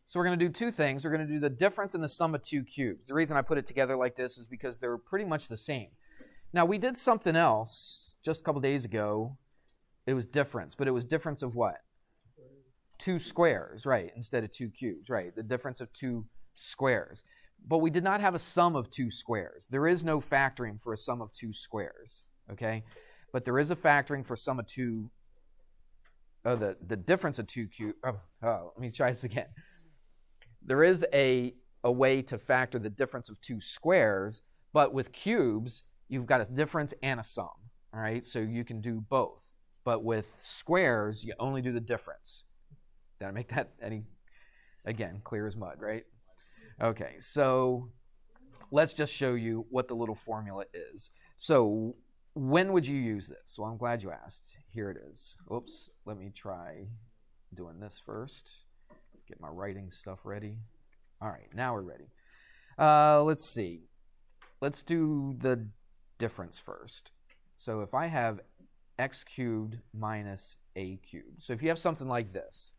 So we're going to do two things. We're going to do the difference and the sum of two cubes. The reason I put it together like this is because they're pretty much the same. Now, we did something else just a couple days ago. It was difference, but it was difference of what? Two squares, right, instead of two cubes, right, the difference of two squares. But we did not have a sum of two squares. There is no factoring for a sum of two squares, okay? But there is a factoring for sum of two, the difference of two cubes. Let me try this again. There is a way to factor the difference of two squares, but with cubes, you've got a difference and a sum, all right? So you can do both. But with squares, you only do the difference. Did I make that any, again, clear as mud, right? Okay, so let's just show you what the little formula is. So when would you use this? Well, I'm glad you asked. Here it is. Oops, let me try doing this first. Get my writing stuff ready. All right, now we're ready. Let's see. Let's do the difference first. So if I have x cubed minus a cubed. So if you have something like this,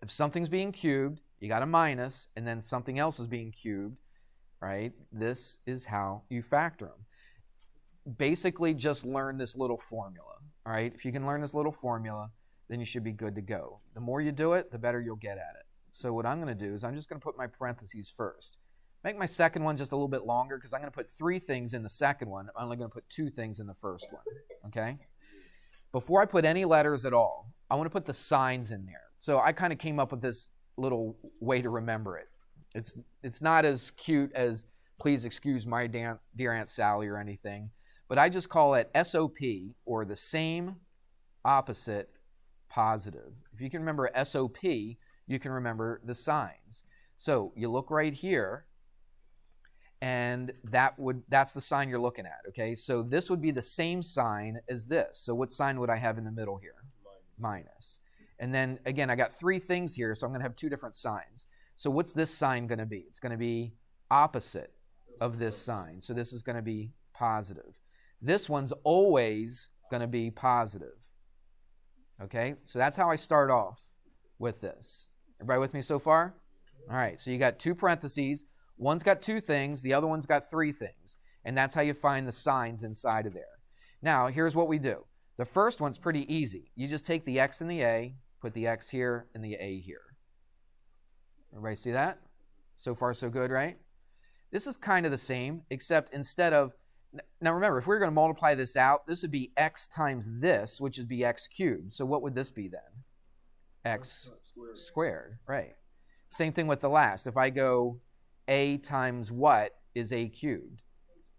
if something's being cubed, you got a minus, and then something else is being cubed, right? This is how you factor them. Basically, just learn this little formula, all right? If you can learn this little formula, then you should be good to go. The more you do it, the better you'll get at it. So what I'm going to do is I'm just going to put my parentheses first. Make my second one just a little bit longer because I'm going to put 3 things in the second one. I'm only going to put 2 things in the first one, okay? Before I put any letters at all, I want to put the signs in there. So I kind of came up with this little way to remember it. It's not as cute as please excuse my dear Aunt Sally or anything, but I just call it SOP, or the same, opposite, positive. If you can remember SOP, you can remember the signs. So you look right here, and that's the sign you're looking at, okay? So this would be the same sign as this. So what sign would I have in the middle here? Minus. And then, again, I got 3 things here, so I'm going to have 2 different signs. So what's this sign going to be? It's going to be opposite of this sign. So this is going to be positive. This one's always going to be positive. Okay? So that's how I start off with this. Everybody with me so far? All right, so you got 2 parentheses. One's got 2 things, the other one's got 3 things. And that's how you find the signs inside of there. Now, here's what we do. The first one's pretty easy. You just take the x and the a, put the x here and the a here. Everybody see that? So far, so good, right? This is kind of the same, except instead of, now remember, if we were going to multiply this out, this would be x times this, which would be x cubed. So what would this be then? X squared, right. Same thing with the last. If I go a times what is a cubed?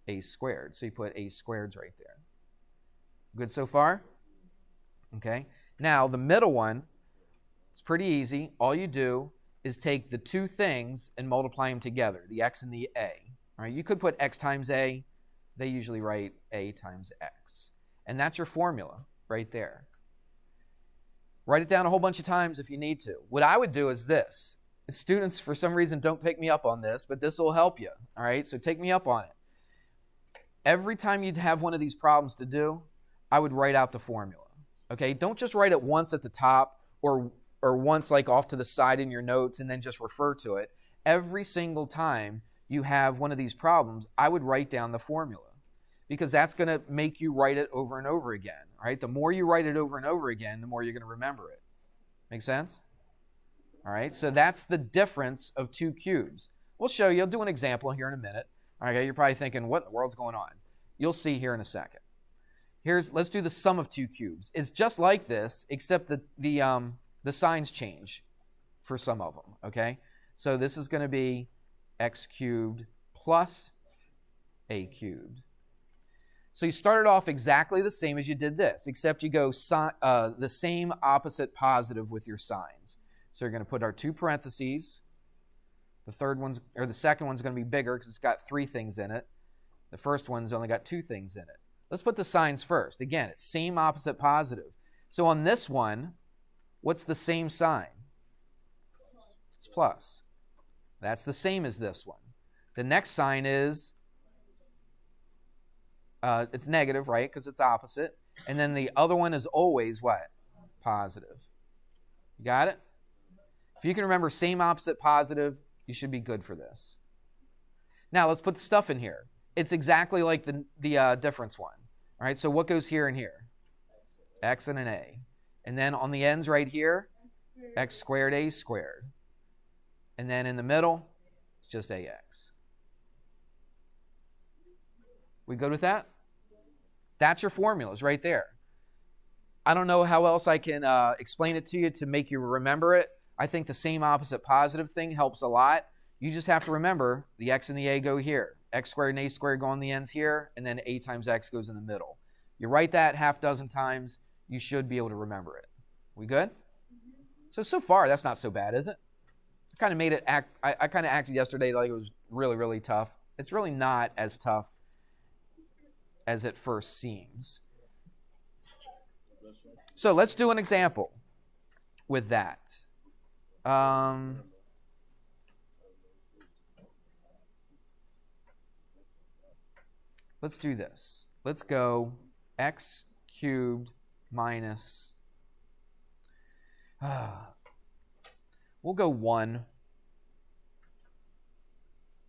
A squared. So you put a squareds right there. Good so far? Okay. Now, the middle one, it's pretty easy. All you do is take the 2 things and multiply them together, the x and the a. All right? You could put x times a. They usually write a times x. And that's your formula right there. Write it down a whole bunch of times if you need to. What I would do is this. Students, for some reason, don't take me up on this, but this will help you. All right? So take me up on it. Every time you'd have one of these problems to do, I would write out the formula. Okay? Don't just write it once at the top or once like off to the side in your notes and then just refer to it. Every single time you have one of these problems, I would write down the formula because that's going to make you write it over and over again. All right? The more you write it over and over again, the more you're going to remember it. Make sense? All right? So that's the difference of 2 cubes. We'll show you. I'll do an example here in a minute. Okay? You're probably thinking, what in the world's going on? You'll see here in a second. Let's do the sum of 2 cubes. It's just like this, except the signs change for some of them, okay? So this is going to be x cubed plus a cubed. So you started off exactly the same as you did this, except you go the same opposite positive with your signs. So you're going to put our 2 parentheses. The second one's going to be bigger because it's got 3 things in it. The first one's only got 2 things in it. Let's put the signs first. Again, it's same opposite positive. So on this one, what's the same sign? It's plus. That's the same as this one. The next sign is, it's negative, right? Because it's opposite. And then the other one is always what? Positive. You got it? If you can remember same, opposite, positive, you should be good for this. Now, let's put the stuff in here. It's exactly like the difference one. All right, so what goes here and here? X and an A. And then on the ends right here, x squared, a squared. And then in the middle, it's just ax. We good with that? That's your formulas right there. I don't know how else I can explain it to you to make you remember it. I think the same, opposite, positive thing helps a lot. You just have to remember the x and the a go here. X squared and a squared go on the ends here, and then a times x goes in the middle. You write that half dozen times, you should be able to remember it. We good? So far, that's not so bad, is it? I kind of made it I kind of acted yesterday like it was really, really tough. It's really not as tough as it first seems. So let's do an example with that. Let's do this. Let's go x cubed minus, we'll go 1.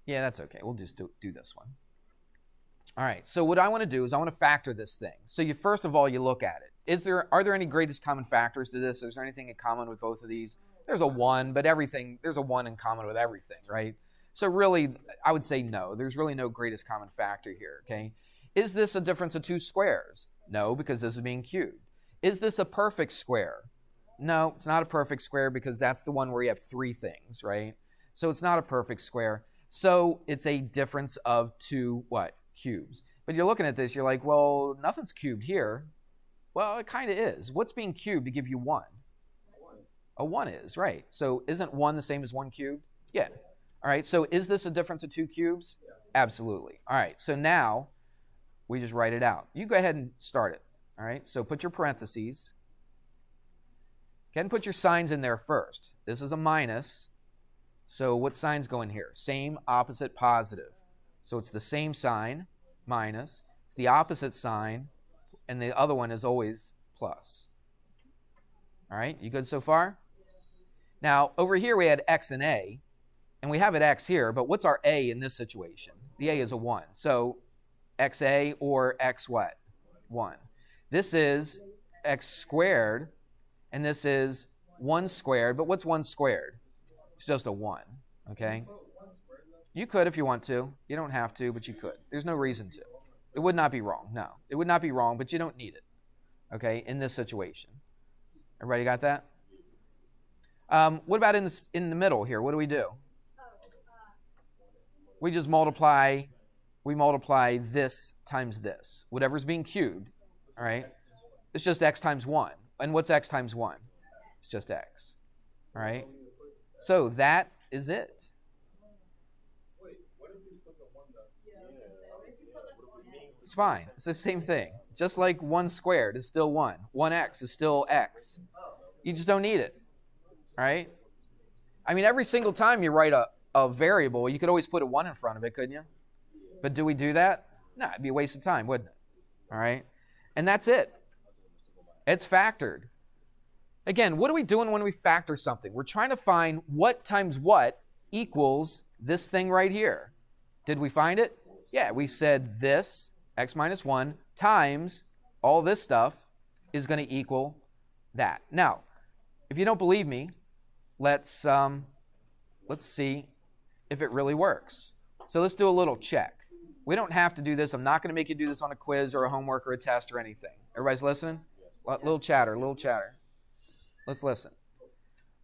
Yeah, that's okay. We'll just do this one. All right, so what I want to do is I want to factor this thing. So first of all, you look at it. Are there any greatest common factors to this? Is there anything in common with both of these? There's a 1, but there's a 1 in common with everything, right? So really, I would say no. There's really no greatest common factor here, okay? Is this a difference of 2 squares? No, because this is being cubed. Is this a perfect square? No, it's not a perfect square because that's the one where you have 3 things, right? So it's not a perfect square. So it's a difference of 2 what? Cubes. But you're looking at this, you're like, well, nothing's cubed here. Well, it kind of is. What's being cubed to give you 1? A 1 is, right. So isn't 1 the same as 1 cubed? Yeah. All right, so is this a difference of 2 cubes? Yeah. Absolutely. All right, so now we just write it out. You go ahead and start it. All right, so put your parentheses. Go ahead and put your signs in there first. This is a minus. So what signs go in here? Same, opposite, positive. So it's the same sign, minus. It's the opposite sign, and the other one is always plus. All right, you good so far? Now, over here we had x and a, and we have an x here, but what's our a in this situation? The a is a 1. So xa or x what? 1. This is x squared, and this is 1 squared, but what's 1 squared? It's just a 1, okay? You could if you want to. You don't have to, but you could. There's no reason to. It would not be wrong. No, it would not be wrong, but you don't need it, okay, in this situation. Everybody got that? What about in the middle here? What do? We just multiply. We multiply this times this. Whatever's being cubed, all right? It's just x times 1. And what's x times 1? It's just x, all right? So that is it. It's fine. It's the same thing. Just like 1 squared is still 1. 1x is still x. You just don't need it, right? I mean, every single time you write a variable, you could always put a 1 in front of it, couldn't you? But do we do that? No, it'd be a waste of time, wouldn't it? All right? And that's it. It's factored. Again, what are we doing when we factor something? We're trying to find what times what equals this thing right here. Did we find it? Yeah, we said this, x minus 1, times all this stuff is going to equal that. Now, if you don't believe me, let's see if it really works. So let's do a little check. We don't have to do this. I'm not going to make you do this on a quiz or a homework or a test or anything. Everybody's listening? Little chatter, little chatter. Let's listen.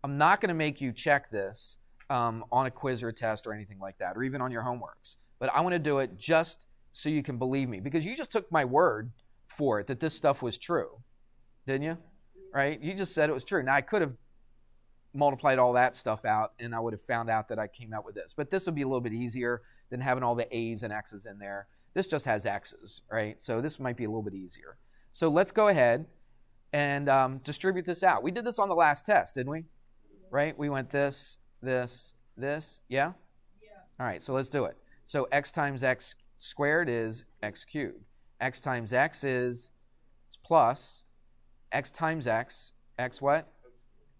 I'm not going to make you check this on a quiz or a test or anything like that, or even on your homeworks. But I want to do it just so you can believe me, because you just took my word for it that this stuff was true, didn't you? Right? You just said it was true. Now, I could have multiplied all that stuff out, and I would have found out that I came out with this. But this would be a little bit easier than having all the a's and x's in there. This just has x's, right? So this might be a little bit easier. So let's go ahead and distribute this out. We did this on the last test, didn't we? Right? We went this, this, this. Yeah? Yeah. All right, so let's do it. So x times x squared is x cubed. X times x is it's plus x times x, x what?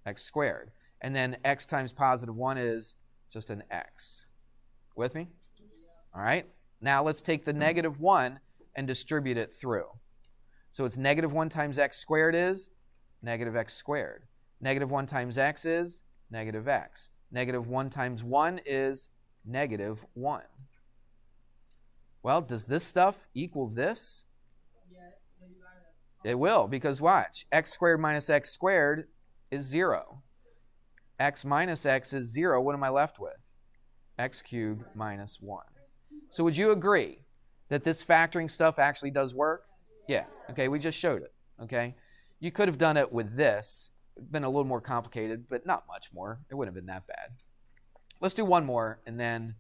X squared. And then x times positive 1 is just an x. With me? All right. Now let's take the negative 1 and distribute it through. So it's negative 1 times x squared is negative x squared. Negative 1 times x is negative x. Negative 1 times 1 is negative 1. Well, does this stuff equal this? Yes, but you gotta... It will, because watch. X squared minus x squared is 0. X minus x is 0. What am I left with? X cubed minus 1. So would you agree that this factoring stuff actually does work? Yeah. Okay, we just showed it. Okay. You could have done it with this. It's been a little more complicated, but not much more. It wouldn't have been that bad. Let's do one more, and then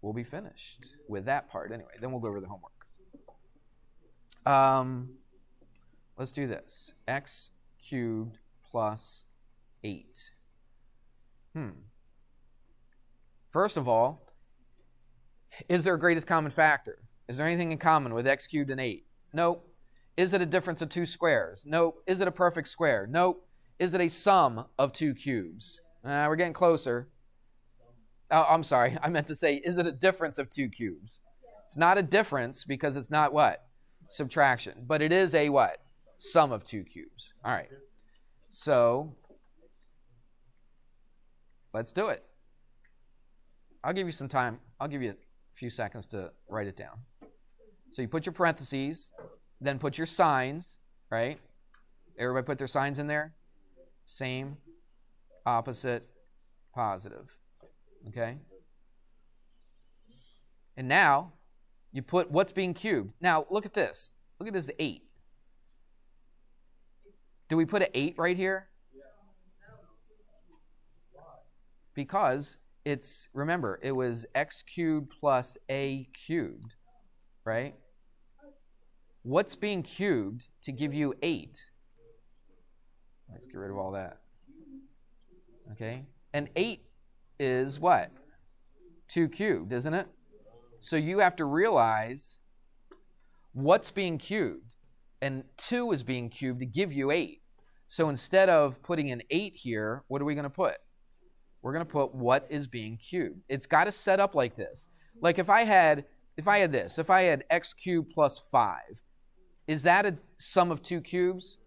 we'll be finished with that part anyway. Then we'll go over the homework. Let's do this. X cubed plus 8. First of all, is there a greatest common factor? Is there anything in common with x cubed and 8? Nope. Is it a difference of 2 squares? Nope. Is it a perfect square? Nope. Is it a sum of 2 cubes? We're getting closer. Oh, I'm sorry. I meant to say, is it a difference of 2 cubes? It's not a difference because it's not what? Subtraction. But it is a what? Sum of 2 cubes. All right. So let's do it. I'll give you some time. I'll give you a few seconds to write it down. So you put your parentheses, then put your signs, right? Everybody put their signs in there? Same, opposite, positive. Okay? And now you put what's being cubed. Now look at this. Look at this 8. Do we put an 8 right here? Because it's, remember, it was x cubed plus a cubed, right? What's being cubed to give you 8? Let's get rid of all that. Okay? And 8 is what? 2 cubed, isn't it? So you have to realize what's being cubed. And 2 is being cubed to give you 8. So instead of putting an 8 here, what are we going to put? We're going to put what is being cubed. It's got to set up like this. Like if I had x cubed plus 5, is that a sum of 2 cubes?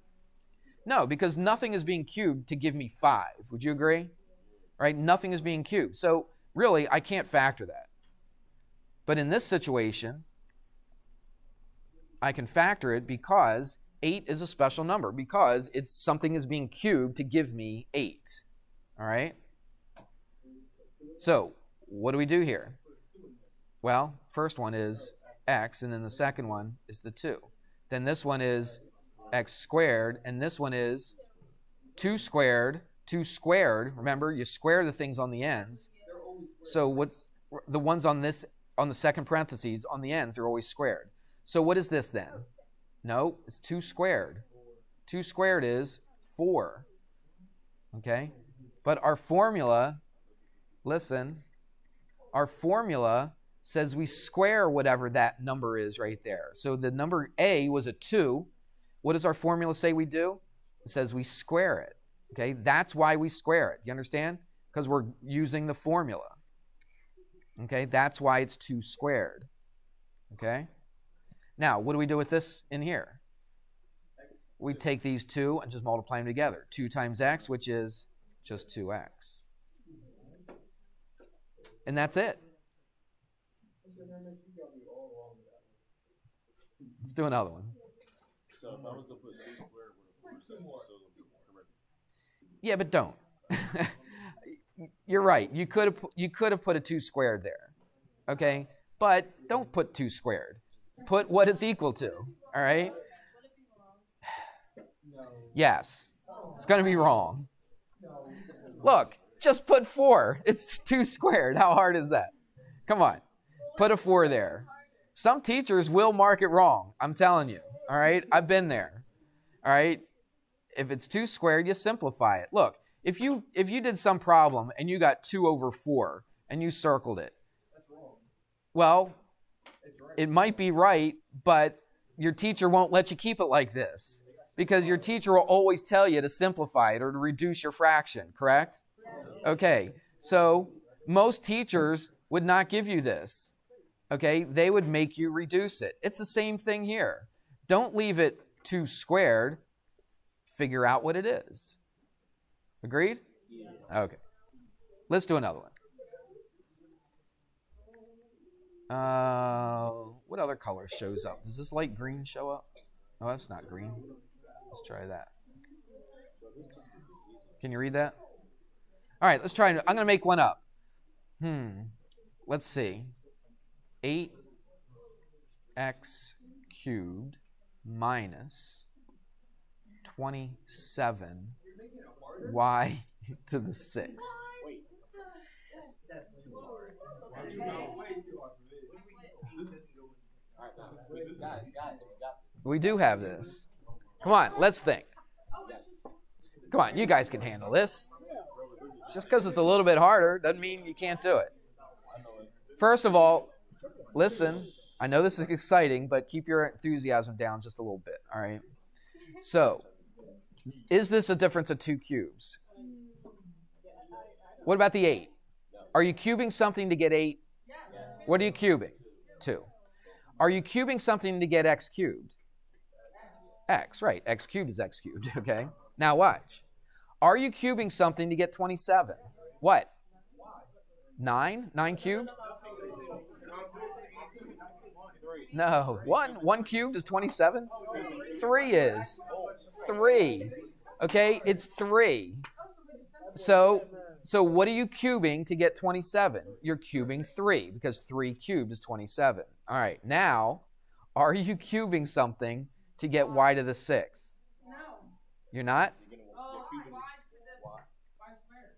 No, because nothing is being cubed to give me 5. Would you agree? Right? Nothing is being cubed. So really, I can't factor that. But in this situation, I can factor it because 8 is a special number, because it's something is being cubed to give me 8. All right? So what do we do here? Well, first one is x, and then the second one is the 2. Then this one is x squared, and this one is 2 squared. 2 squared, remember, you square the things on the ends. So what's the ones on this, on the second parentheses, on the ends, are always squared. So what is this then? No, it's 2 squared. 2 squared is 4. Okay? But our formula, listen, our formula says we square whatever that number is right there. So the number a was a 2. What does our formula say we do? It says we square it. Okay? That's why we square it. You understand? Because we're using the formula. Okay? That's why it's 2 squared. Okay? Now, what do we do with this in here? We take these 2 and just multiply them together. 2 times x, which is just 2x. And that's it. Let's do another one. So if I was to put 2 squared with a 4, it's still going to be correct. Yeah, but don't. You're right. You could have put a 2 squared there. Okay? But don't put 2 squared. Put what it's equal to. All right? Yes. It's going to be wrong. Look, just put 4. It's 2 squared. How hard is that? Come on. Put a 4 there. Some teachers will mark it wrong. I'm telling you. All right? I've been there. All right? If it's 2 squared, you simplify it. Look, if you did some problem and you got 2 over 4 and you circled it, well, it might be right, but your teacher won't let you keep it like this. Because your teacher will always tell you to simplify it or to reduce your fraction, correct? Okay, so most teachers would not give you this. Okay, they would make you reduce it. It's the same thing here. Don't leave it 2 squared. Figure out what it is. Agreed? Okay. Let's do another one. What other color shows up? Does this light green show up? Oh, that's not green. Let's try that. Can you read that? All right, let's try. I'm going to make one up. Let's see. 8x cubed minus 27y to the 6th. That's too hard. We do have this. Come on, let's think. Come on, you guys can handle this. Just because it's a little bit harder doesn't mean you can't do it. First of all, listen. I know this is exciting, but keep your enthusiasm down just a little bit, all right? So, is this a difference of 2 cubes? What about the 8? Are you cubing something to get 8? What are you cubing? 2. Are you cubing something to get x cubed? X, right. X cubed is x cubed, okay? Now watch. Are you cubing something to get 27? What? 9? 9 cubed? No. 1 cubed is 27? 3 is. 3. Okay, it's 3. So what are you cubing to get 27? You're cubing 3 because 3 cubed is 27. All right, now, are you cubing something to get y to the 6th? No. You're not? Oh, y to this y squared.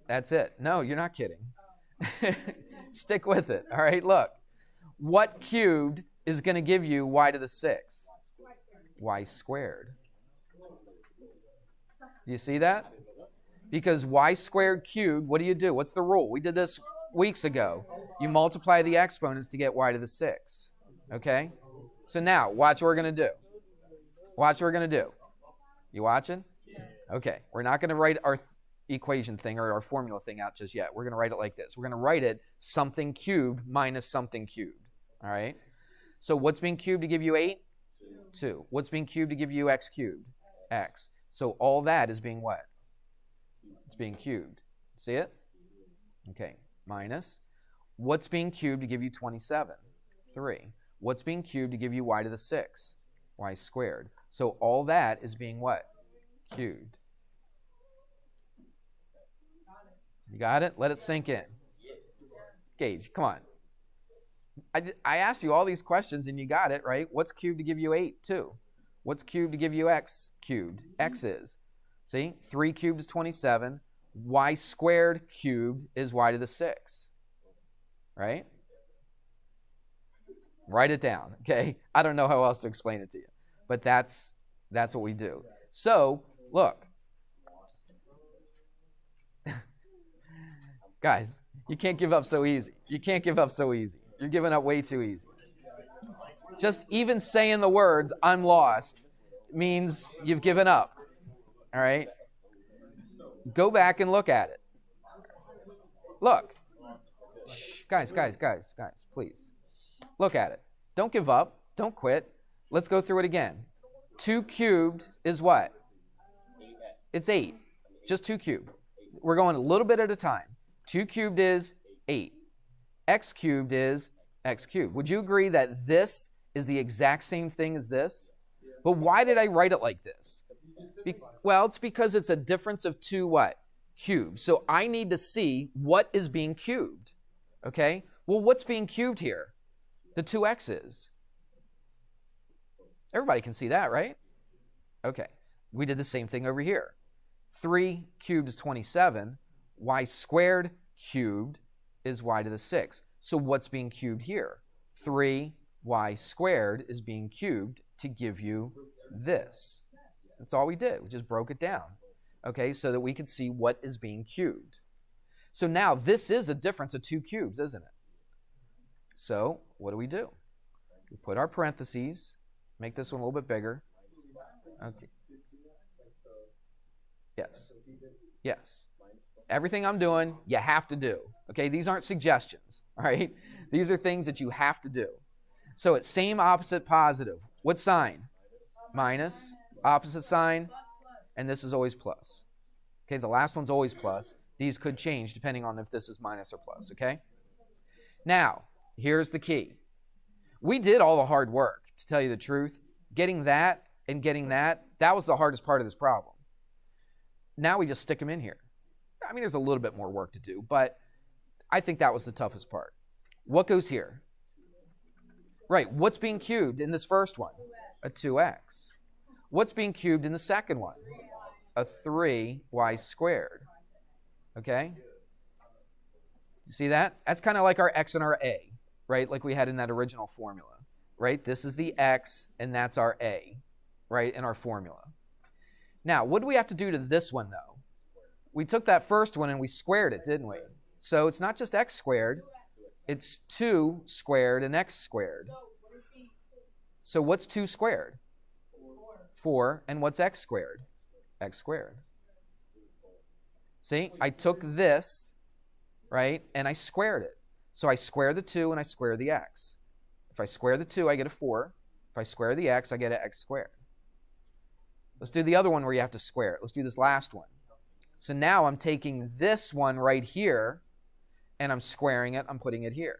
That's it. No, you're not kidding. Stick with it. All right, look. What cubed is going to give you y to the 6th? Y squared. Do you see that? Because y squared cubed, what do? What's the rule? We did this weeks ago. You multiply the exponents to get y to the 6th. Okay? So now, watch what we're going to do. Watch what we're going to do. You watching? Okay. We're not going to write our equation thing or our formula thing out just yet. We're going to write it like this. We're going to write it something cubed minus something cubed. All right? So what's being cubed to give you 8? 2. What's being cubed to give you x cubed? X. So all that is being what? It's being cubed. See it? Okay. Minus. What's being cubed to give you 27? 3. What's being cubed to give you y to the 6th? Y squared. So all that is being what? Cubed. You got it? Let it sink in. Gage, come on. I asked you all these questions and you got it, right? What's cubed to give you 8? 2. What's cubed to give you x cubed? X is. See? 3 cubed is 27. Y squared cubed is y to the 6th. Right? Write it down, okay? I don't know how else to explain it to you. But that's what we do. So, look. Guys, you can't give up so easy. You can't give up so easy. You're giving up way too easy. Just even saying the words, I'm lost, means you've given up. All right? Go back and look at it. Look. Shh. Guys, please. Look at it. Don't give up. Don't quit. Let's go through it again. 2 cubed is what? It's 8. Just 2 cubed. We're going a little bit at a time. 2 cubed is 8. X cubed is x cubed. Would you agree that this is the exact same thing as this? But why did I write it like this? Well, it's because it's a difference of 2 what? Cubes. So I need to see what is being cubed. Okay? Well, what's being cubed here? The 2 x's. Everybody can see that, right? Okay. We did the same thing over here. 3 cubed is 27. Y squared cubed is y to the 6th. So what's being cubed here? 3y squared is being cubed to give you this. That's all we did. We just broke it down. Okay, so that we could see what is being cubed. So now this is a difference of 2 cubes, isn't it? So what do? We put our parentheses, make this one a little bit bigger. Okay. Yes. Yes. Everything I'm doing, you have to do. Okay, these aren't suggestions. All right, these are things that you have to do. So it's same, opposite, positive. What sign? Minus. Opposite sign, and this is always plus. Okay, the last one's always plus. These could change depending on if this is minus or plus. Okay. Now, here's the key. We did all the hard work, to tell you the truth. Getting that and getting that was the hardest part of this problem. Now we just stick them in here. I mean, there's a little bit more work to do, but I think that was the toughest part. What goes here? Right, what's being cubed in this first one? A 2x. What's being cubed in the second one? A 3y squared. Okay? You see that? That's kind of like our x and our a, right? Like we had in that original formula, right? This is the x, and that's our a, right, in our formula. Now, what do we have to do to this one, though? We took that first one and we squared it, didn't we? So it's not just x squared. It's 2 squared and x squared. So what's 2 squared? 4. And what's x squared? X squared. See, I took this, right, and I squared it. So I square the 2 and I square the x. If I square the 2, I get a 4. If I square the x, I get an x squared. Let's do the other one where you have to square it. Let's do this last one. So now I'm taking this one right here, and I'm squaring it. I'm putting it here.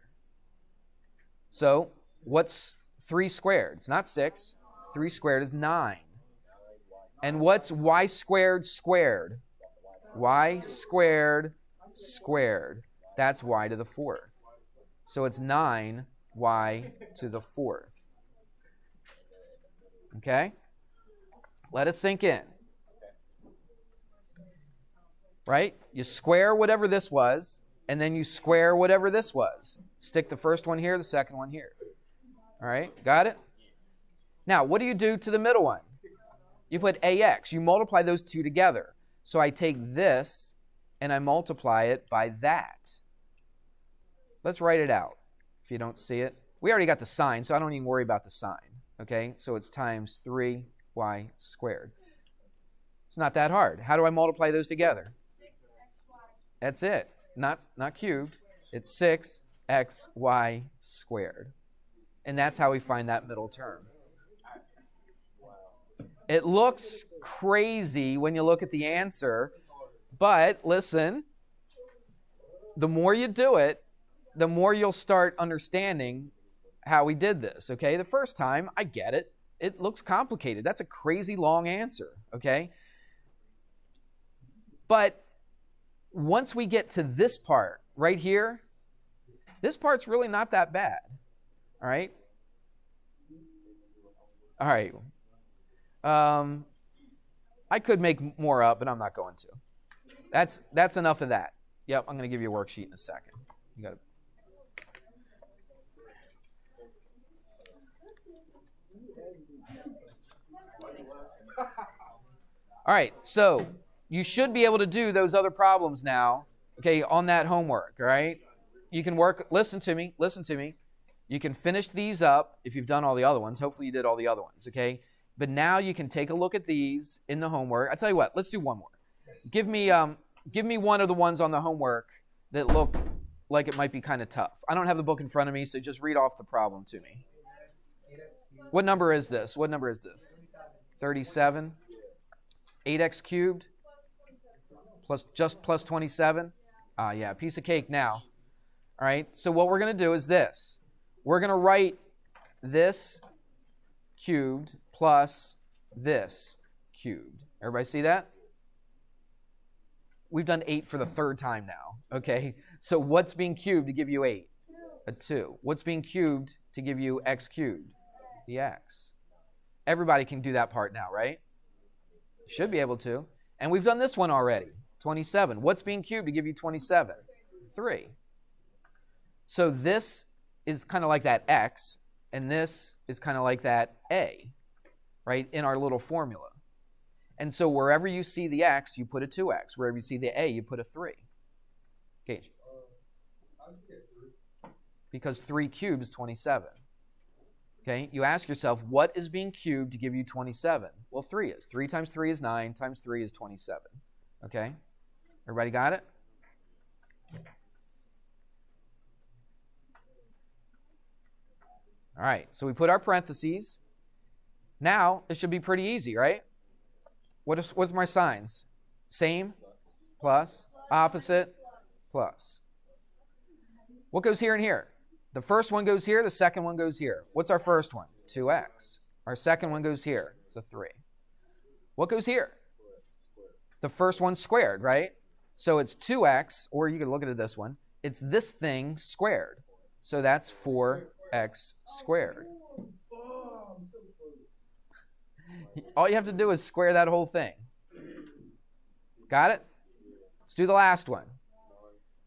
So what's 3 squared? It's not 6. 3 squared is 9. And what's y squared squared? Y squared squared. That's y to the 4th. So it's 9y to the 4th. Okay? Let it sink in. Right? You square whatever this was, and then you square whatever this was. Stick the first one here, the second one here. All right? Got it? Now, what do you do to the middle one? You put ax. You multiply those two together. So I take this, and I multiply it by that. Let's write it out if you don't see it. We already got the sign, so I don't even worry about the sign. Okay? So it's times 3y squared. It's not that hard. How do I multiply those together? That's it. Not cubed. It's 6xy squared. And that's how we find that middle term. It looks crazy when you look at the answer, but listen, the more you do it, the more you'll start understanding how we did this, okay? The first time, I get it. It looks complicated. That's a crazy long answer, okay? But once we get to this part right here, this part's really not that bad, all right? All right. I could make more up, but I'm not going to. That's enough of that. Yep, I'm going to give you a worksheet in a second. You got to. All right, so you should be able to do those other problems now, okay, on that homework, all right? You can work, listen to me. You can finish these up if you've done all the other ones. Hopefully you did all the other ones, okay? But now you can take a look at these in the homework. I tell you what, let's do one more. Give me one of the ones on the homework that look like it might be kind of tough. I don't have the book in front of me, so just read off the problem to me. What number is this? 37. 8x cubed plus 27. Yeah, piece of cake now. All right, so what we're going to do is this. We're going to write this cubed plus this cubed. Everybody see that? We've done 8 for the third time now, okay? So what's being cubed to give you 8? A 2. What's being cubed to give you x cubed? The x. Everybody can do that part now, right? Should be able to. And we've done this one already, 27. What's being cubed to give you 27? 3. So this is kind of like that x, and this is kind of like that a, right, in our little formula. And so wherever you see the x, you put a 2x. Wherever you see the a, you put a 3. Gage. Because 3 cubed is 27. Okay, you ask yourself, what is being cubed to give you 27? Well, 3 is. 3 times 3 is 9, times 3 is 27. Okay? Everybody got it? All right, so we put our parentheses. Now, it should be pretty easy, right? What's my signs? Same, plus, opposite, plus. What goes here and here? The first one goes here, the second one goes here. What's our first one? 2x. Our second one goes here. It's a 3. What goes here? The first one's squared, right? So it's 2x, or you can look at it this one. It's this thing squared. So that's 4x squared. All you have to do is square that whole thing. Got it? Let's do the last one.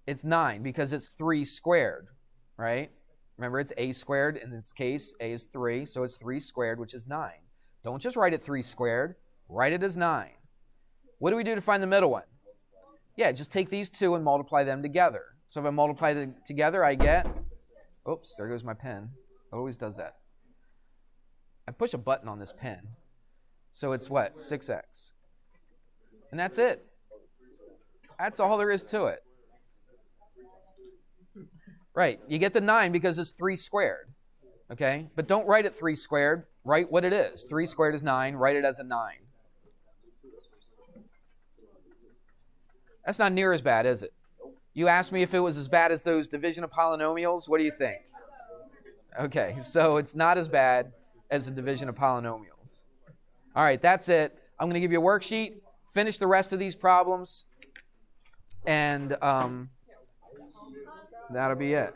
It's 9 because it's 3 squared, right? Remember, it's a squared. In this case, a is 3, so it's 3 squared, which is 9. Don't just write it 3 squared. Write it as 9. What do we do to find the middle one? Yeah, just take these two and multiply them together. So if I multiply them together, I get... Oops, there goes my pen. It always does that. I push a button on this pen. So it's what? 6x. And that's it. That's all there is to it. Right, you get the 9 because it's 3 squared. Okay, but don't write it 3 squared. Write what it is. 3 squared is 9. Write it as a 9. That's not near as bad, is it? You asked me if it was as bad as those division of polynomials. What do you think? Okay, so it's not as bad as the division of polynomials. All right, that's it. I'm going to give you a worksheet. Finish the rest of these problems. And that'll be it.